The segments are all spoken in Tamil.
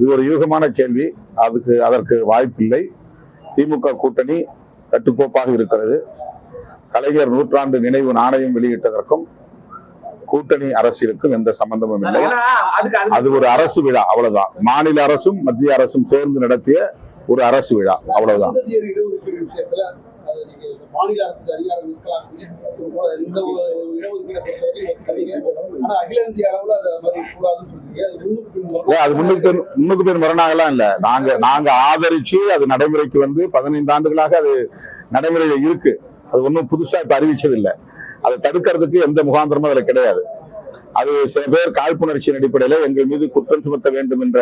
இது ஒரு யூகமான கேள்வி. அதற்கு வாய்ப்பில்லை. திமுக கூட்டணி கட்டுக்கோப்பாக இருக்கிறது. கலைஞர் நூற்றாண்டு நினைவு நாணயம் வெளியிட்டதற்கும் கூட்டணி அரசியலுக்கும் எந்த சம்பந்தமும் இல்லை. அது ஒரு அரசு விழா, அவ்வளவுதான். மாநில அரசும் மத்திய அரசும் சேர்ந்து நடத்திய ஒரு அரசு விழா, அவ்வளவுதான். மாநில அரசுக்கு அதிகாரம் இருக்கலாம். இந்த இடஒதுக்கீடு அகில இந்திய அளவுல அது முன்னுக்கு பின் முரணாகலாம் இல்ல. நாங்க ஆதரிச்சு அது நடைமுறைக்கு வந்து 15 ஆண்டுகளாக அது நடைமுறையில இருக்கு. அது ஒன்றும் புதுசா இப்ப அறிவிச்சது இல்லை. அதை தடுக்கிறதுக்கு எந்த முகாந்திரமும் அதுல கிடையாது. அது சில பேர் காழ்ப்புணர்ச்சியின் அடிப்படையில எங்கள் மீது குற்றம் சுமத்த வேண்டும் என்ற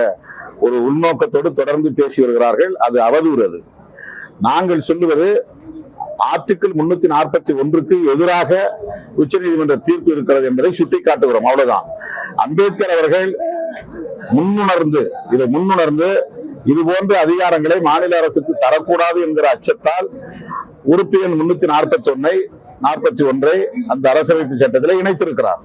ஒரு உள்நோக்கத்தோடு தொடர்ந்து பேசி வருகிறார்கள். அது அவதூறு. அது நாங்கள் சொல்லுவது ஆர்டிகிள் 341க்கு எதிராக உச்சநீதிமன்ற தீர்ப்பு இருக்கிறது என்பதை சுட்டிக்காட்டுகிறோம், அவ்வளவுதான். அம்பேத்கர் அவர்கள் முன்னுணர்ந்து இது போன்ற அதிகாரங்களை மாநில அரசுக்கு தரக்கூடாது என்கிற அச்சத்தால் உறுப்பு எண் 341 அந்த அரசமைப்பு சட்டத்தில் இணைத்திருக்கிறார்.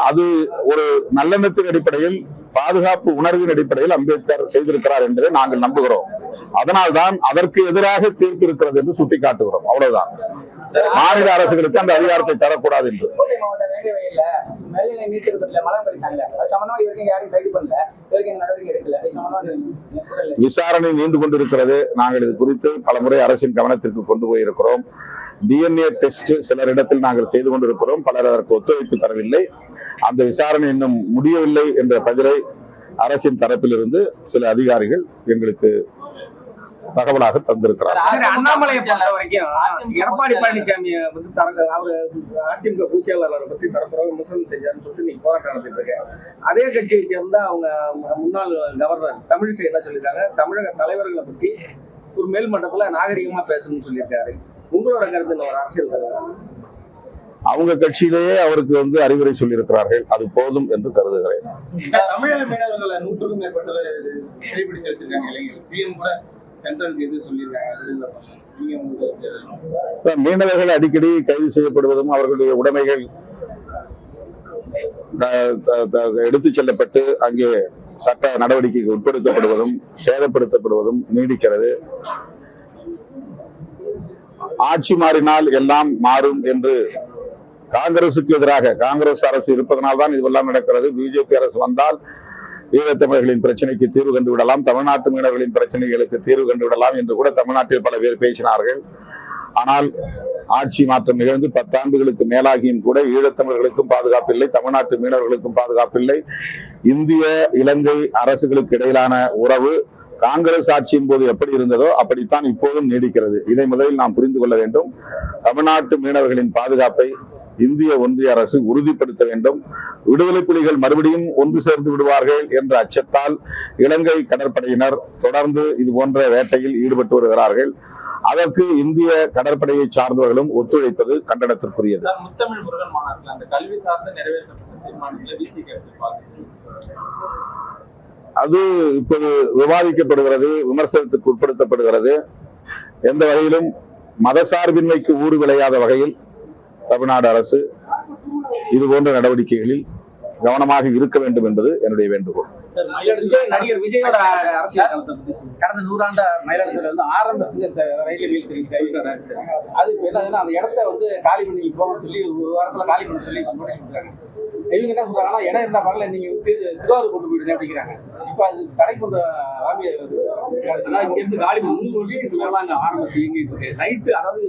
அது ஒரு நல்லெண்ணத்தின் அடிப்படையில், பாதுகாப்பு உணர்வின் அடிப்படையில் அம்பேத்கர் செய்திருக்கிறார் என்பதை நாங்கள் நம்புகிறோம். அதனால்தான் அதற்கு எதிராக தீர்ப்பு இருக்கிறது என்று சுட்டிக்காட்டுகிறோம், அவ்வளவுதான். மாநில அரசுகளுக்கு அந்த அதிகாரத்தை தரக்கூடாது என்று. விசாரணை நீண்டு கொண்டிருக்கிறது. நாங்கள் இது குறித்து பலமுறை அரசின் கவனத்திற்கு கொண்டு போயிருக்கிறோம். DNA டெஸ்ட் சிலரிடத்தில் நாங்கள் செய்து கொண்டிருக்கிறோம். பலர் அதற்கு ஒத்துழைப்பு தரவில்லை. அந்த விசாரணை இன்னும் முடியவில்லை என்ற பதிலை அரசின் தரப்பிலிருந்து சில அதிகாரிகள் எங்களுக்கு தகவலாக தந்திருக்கிறார். அண்ணாமலையை பொறுத்த வரைக்கும் எடப்பாடி பழனிசாமி வந்து அவரு அதிமுக பொதுச்செயலாளரை பத்தி தரப்புறம் விமர்சனம் செஞ்சாருன்னு சொல்லிட்டு நீங்க போராட்டம் நடத்திட்டு இருக்க. அதே கட்சியை சேர்ந்த அவங்க முன்னாள் கவர்னர் தமிழிசை என்ன சொல்லியிருக்காங்க, தமிழக தலைவர்களை பத்தி ஒரு மேல் மட்டத்துல நாகரிகமா பேசணும்னு சொல்லியிருக்காரு. உங்களோட கருத்து ஒரு அரசியல் தலைவர் அவங்க கட்சியிலேயே அவருக்கு வந்து அறிவுரை சொல்லியிருக்கிறார்கள். அது போதும் என்று கருதுகிறேன். தமிழக மீனவர்களை 100க்கும் மேற்பட்டவரை சிறைப்பிடிச்சு வச்சிருக்காங்க இளைஞர்கள். சிஎம் கூட மீனவர்கள் அடிக்கடி கைது செய்யப்படுவதும் அவர்களுடைய உடைமைகள் எடுத்துச் செல்லப்பட்டு அங்கே சட்ட நடவடிக்கைக்கு உட்படுத்தப்படுவதும் சேதப்படுத்தப்படுவதும் நீடிக்கிறது. ஆட்சி மாறினால் எல்லாம் மாறும் என்று காங்கிரசுக்கு எதிராக காங்கிரஸ் அரசு இருப்பதனால்தான் இதுவெல்லாம் நடக்கிறது. பிஜேபி அரசு வந்தால் ஈழத்தமிழர்களின் பிரச்சனைக்கு தீர்வு கண்டு விடலாம், தமிழ்நாட்டு மீனவர்களின் பிரச்சனைகளுக்கு தீர்வு கண்டு விடலாம் என்று கூட தமிழ்நாட்டில் பல பேர் பேசினார்கள். ஆனால் ஆட்சி மாற்றம் நிகழ்ந்து 10 ஆண்டுகளுக்கு மேலாகியும் கூட ஈழத்தமிழர்களுக்கும் பாதுகாப்பில்லை, தமிழ்நாட்டு மீனவர்களுக்கும் பாதுகாப்பில்லை. இந்திய இலங்கை அரசுகளுக்கு இடையிலான உறவு காங்கிரஸ் ஆட்சியின் போது எப்படி இருந்ததோ அப்படித்தான் இப்போதும் நீடிக்கிறது. இதை முதலில் நாம் புரிந்து கொள்ள வேண்டும். தமிழ்நாட்டு மீனவர்களின் பாதுகாப்பை இந்திய ஒன்றிய அரசு உறுதிப்படுத்த வேண்டும். விடுதலை புலிகள் மறுபடியும் ஒன்று சேர்ந்து விடுவார்கள் என்ற அச்சத்தால் இலங்கை கடற்படையினர் தொடர்ந்து இது போன்ற வேட்டையில் ஈடுபட்டு வருகிறார்கள். அதற்கு இந்திய கடற்படையை சார்ந்தவர்களும் ஒத்துழைப்பது கண்டனத்திற்குரியது. முத்தமிழ் முருகன் மாநாட்டில் அந்த கல்வி சார்ந்த நிறைவேற்றப்பட்ட தீர்மானங்களை அது இப்போது விவாதிக்கப்படுகிறது, விமர்சனத்துக்கு உட்படுத்தப்படுகிறது. எந்த வகையிலும் மதசார்பின்மைக்கு ஊறு விளையாத வகையில் தமிழ்நாடு அரசு இது போன்ற நடவடிக்கைகளில் கவனமாக இருக்க வேண்டும் என்பது என்னுடைய வேண்டுகோள். நடிகர் விஜயோட அரசியல் கடந்த 100 ஆண்டு மயிலாடுதுறையில வந்து RMS ரயில்வே மீல் சேவைக்காக அது என்னதுன்னா அந்த இடத்த வந்து காலி பண்ணி போகணும்னு சொல்லி ஒரு வாரத்துல காலி பண்ண சொல்லி நோட்டீஸ் கொடுத்தாங்க. இவங்க என்ன சொல்றாங்கன்னா, இடம் இருந்தா பரவாயில்ல, நீங்க திருவாரூர் கொண்டு போயிடுங்க அப்படிங்கிறாங்க. இப்ப அது தடை கொண்ட இங்கிருந்து காலி 3 வருஷத்துக்கு மேல அங்க RMS இயங்கிட்டு இருக்கு. நைட்டு, அதாவது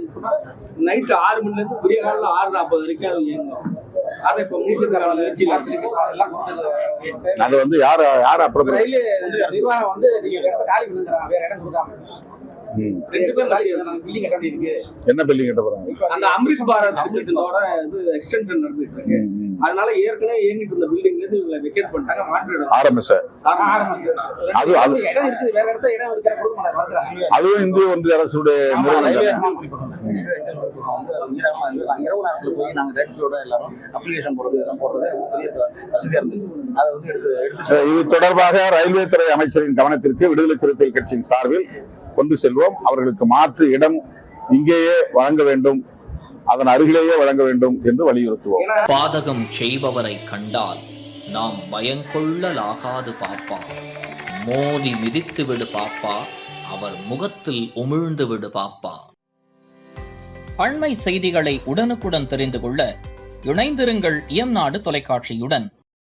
நைட்டு 6 மணில இருந்து விடிய காலையில 6:40 வரைக்கும் அது இயங்கும். அதை இப்ப அது வந்து யார் அப்புறம் ரயில்வே நிர்வாகம் வந்து நீங்க இடத்த காலி பண்ணுங்கிறாங்க, வேற இடம் கொடுக்காம. 2 பேர் பில்டிங் கட்ட வேண்டியிருக்கு. என்ன பில்டிங் கட்ட போறாங்க? அந்த அம்ரிஷ் பாரத் திட்டத்தோட இது எக்ஸ்டென்ஷன் நடந்துட்டு இருக்கு. அதனால ஏற்கனவே இயங்கிட்டு இருந்த பில்டிங்ல இருந்து இவங்க வெக்கேட் பண்ணிட்டாங்க. மாற்று RMS அது இடம் இருக்குது, வேற இடத்துல இடம் இருக்கிற கொடுக்க மாட்டாங்க. அதுவும் இந்திய ஒன்றிய அரசுடைய இரவு நேரத்துல போய் நாங்க ரேடியோட எல்லாரும் அப்ளிகேஷன் போடுறது இதெல்லாம் போடுறது பெரிய வசதியா இருந்தது. அதை வந்து எடுத்து இது தொடர்பாக ரயில்வே துறை அமைச்சரின் கவனத்திற்கு விடுதலை சிறுத்தைகள் கட்சியின் சார்பில் கொண்டு செல்வோம். அவர்களுக்கு மாற்று இடம் இங்கேயே வழங்க வேண்டும், அதன் அருகிலேயே வழங்க வேண்டும் என்று வலியுறுத்துவோம். பாதகம் செய்பவரை கண்டால் நாம் பயங்கொள்ளலாகாது பாப்பா. மோதி மிதித்து விடு பாப்பா, அவர் முகத்தில் உமிழ்ந்து விடு பாப்பா. அண்மை செய்திகளை உடனுக்குடன் தெரிந்து கொள்ள இணைந்திருங்கள் இயம்நாடு தொலைக்காட்சியுடன்.